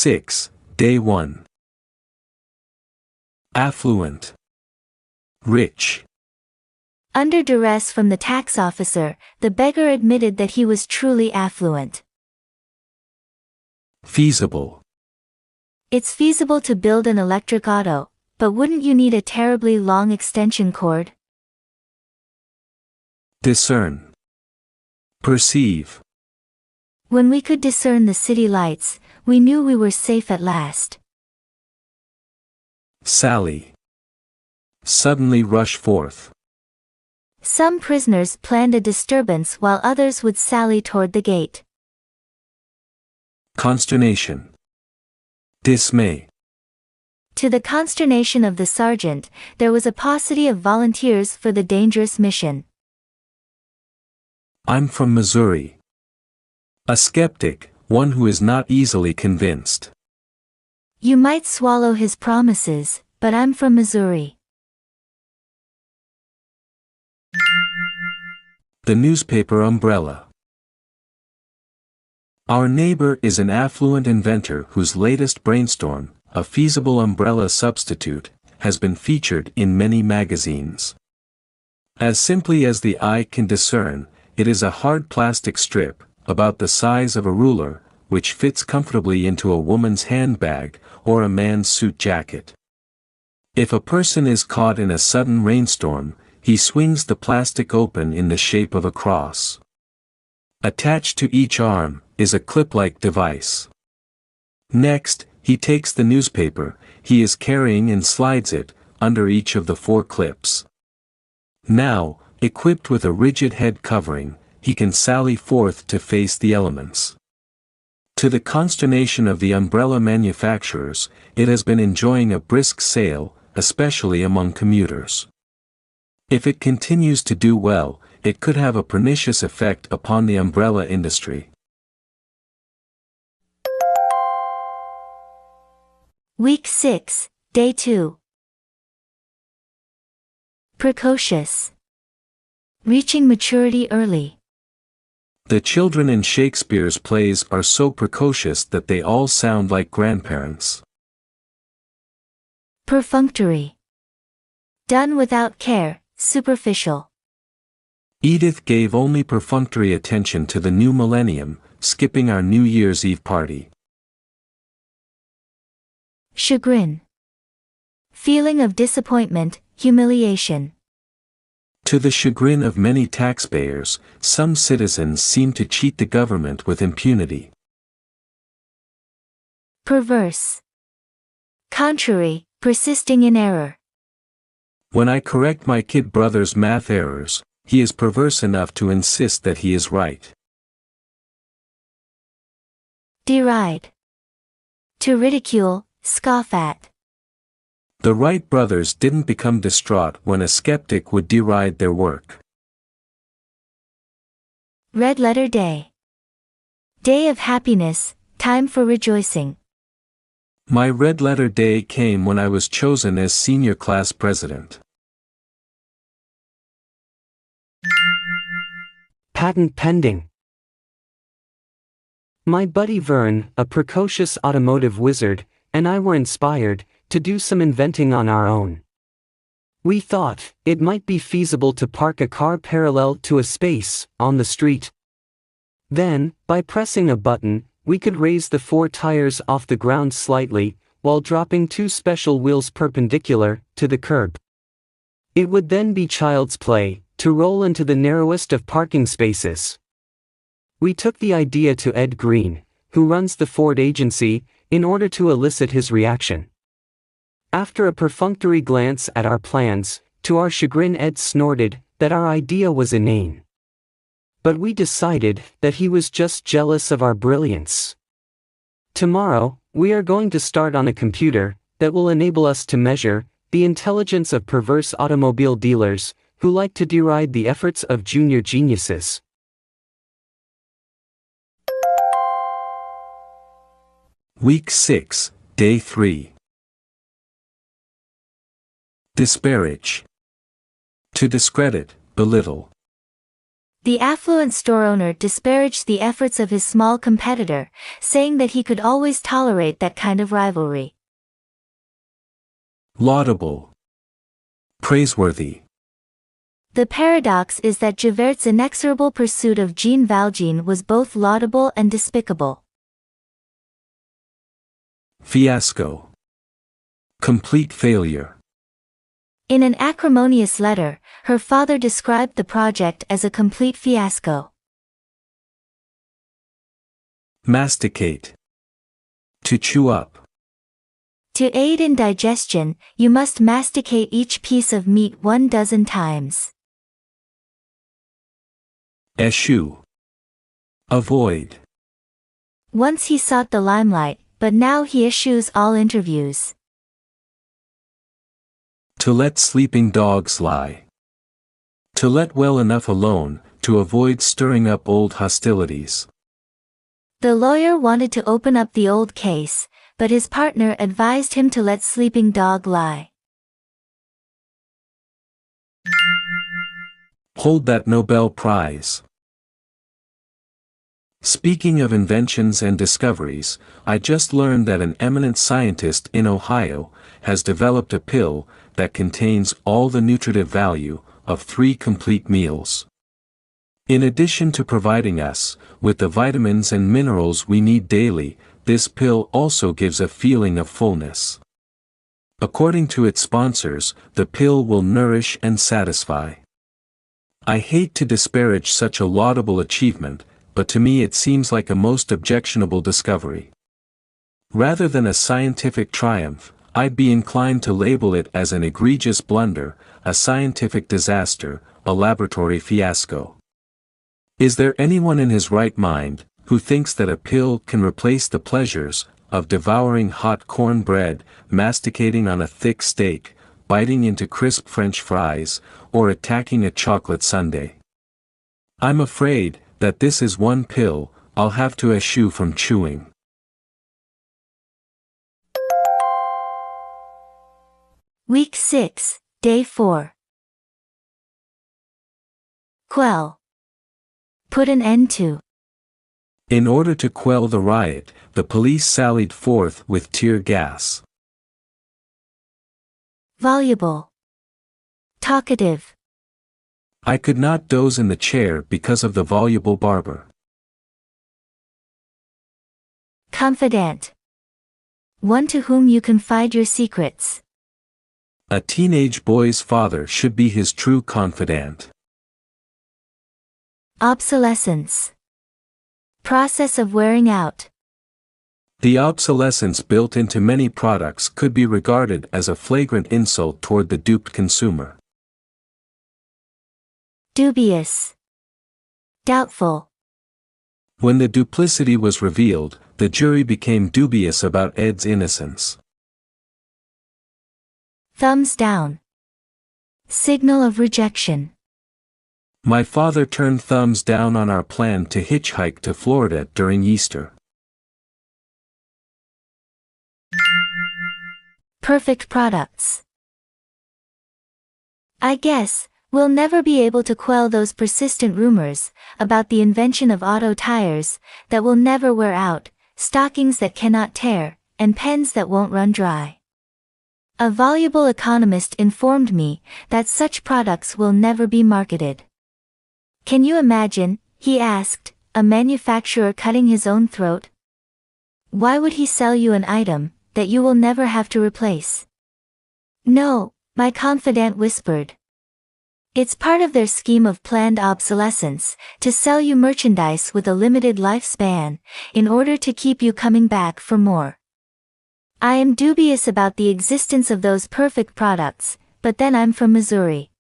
6, Day 1. Affluent. Rich. Under duress from the tax officer, the beggar admitted that he was truly affluent. Feasible. It's feasible to build an electric auto, but wouldn't you need a terribly long extension cord? Discern. Perceive. When we could discern the city lights, we knew we were safe at last. Sally. Suddenly rush forth. Some prisoners planned a disturbance while others would sally toward the gate. Consternation. Dismay. To the consternation of the sergeant, there was a paucity of volunteers for the dangerous mission. I'm from Missouri. A skeptic, one who is not easily convinced. You might swallow his promises, but I'm from Missouri. The newspaper umbrella. Our neighbor is an affluent inventor whose latest brainstorm, a feasible umbrella substitute, has been featured in many magazines. As simply as the eye can discern, it is a hard plastic strip, about the size of a ruler, which fits comfortably into a woman's handbag or a man's suit jacket. If a person is caught in a sudden rainstorm, he swings the plastic open in the shape of a cross. Attached to each arm is a clip-like device. Next, he takes the newspaper he is carrying and slides it under each of the 4 clips. Now, equipped with a rigid head covering, he can sally forth to face the elements. To the consternation of the umbrella manufacturers, it has been enjoying a brisk sale, especially among commuters. If it continues to do well, it could have a pernicious effect upon the umbrella industry. Week 6, Day 2. Precocious. Reaching maturity early. The children in Shakespeare's plays are so precocious that they all sound like grandparents. Perfunctory. Done without care, superficial. Edith gave only perfunctory attention to the new millennium, skipping our New Year's Eve party. Chagrin. Feeling of disappointment, humiliation. To the chagrin of many taxpayers, some citizens seem to cheat the government with impunity. Perverse. Contrary, persisting in error. When I correct my kid brother's math errors, he is perverse enough to insist that he is right. Deride. To ridicule, scoff at. The Wright brothers didn't become distraught when a skeptic would deride their work. Red letter day. Day of happiness, time for rejoicing. My red letter day came when I was chosen as senior class president. Patent pending. My buddy Vern, a precocious automotive wizard, and I were inspired to do some inventing on our own. We thought it might be feasible to park a car parallel to a space on the street. Then, by pressing a button, we could raise the 4 tires off the ground slightly, while dropping 2 special wheels perpendicular to the curb. It would then be child's play to roll into the narrowest of parking spaces. We took the idea to Ed Green, who runs the Ford agency, in order to elicit his reaction. After a perfunctory glance at our plans, to our chagrin Ed snorted that our idea was inane. But we decided that he was just jealous of our brilliance. Tomorrow, we are going to start on a computer that will enable us to measure the intelligence of perverse automobile dealers who like to deride the efforts of junior geniuses. Week 6, Day 3. Disparage. To discredit, belittle. The affluent store owner disparaged the efforts of his small competitor, saying that he could always tolerate that kind of rivalry. Laudable. Praiseworthy. The paradox is that Javert's inexorable pursuit of Jean Valjean was both laudable and despicable. Fiasco. Complete failure. In an acrimonious letter, her father described the project as a complete fiasco. Masticate. To chew up. To aid in digestion, you must masticate each piece of meat 12 times. Eschew. Avoid. Once he sought the limelight, but now he eschews all interviews. To let sleeping dogs lie. To let well enough alone, to avoid stirring up old hostilities. The lawyer wanted to open up the old case, but his partner advised him to let sleeping dog lie. Hold that Nobel Prize. Speaking of inventions and discoveries, I just learned that an eminent scientist in Ohio has developed a pill that contains all the nutritive value of 3 complete meals. In addition to providing us with the vitamins and minerals we need daily, this pill also gives a feeling of fullness. According to its sponsors, the pill will nourish and satisfy. I hate to disparage such a laudable achievement, but to me it seems like a most objectionable discovery. Rather than a scientific triumph, I'd be inclined to label it as an egregious blunder, a scientific disaster, a laboratory fiasco. Is there anyone in his right mind who thinks that a pill can replace the pleasures of devouring hot cornbread, masticating on a thick steak, biting into crisp French fries, or attacking a chocolate sundae? I'm afraid that this is one pill I'll have to eschew from chewing. Week 6, Day 4. Quell. Put an end to. In order to quell the riot, the police sallied forth with tear gas. Voluble. Talkative. I could not doze in the chair because of the voluble barber. Confidant. One to whom you confide your secrets. A teenage boy's father should be his true confidant. Obsolescence. Process of wearing out. The obsolescence built into many products could be regarded as a flagrant insult toward the duped consumer. Dubious. Doubtful. When the duplicity was revealed, the jury became dubious about Ed's innocence. Thumbs down. Signal of rejection. My father turned thumbs down on our plan to hitchhike to Florida during Easter. Perfect products. I guess we'll never be able to quell those persistent rumors about the invention of auto tires that will never wear out, stockings that cannot tear, and pens that won't run dry. A voluble economist informed me that such products will never be marketed. Can you imagine, he asked, a manufacturer cutting his own throat? Why would he sell you an item that you will never have to replace? No, my confidant whispered. It's part of their scheme of planned obsolescence, to sell you merchandise with a limited lifespan, in order to keep you coming back for more. I am dubious about the existence of those perfect products, but then I'm from Missouri.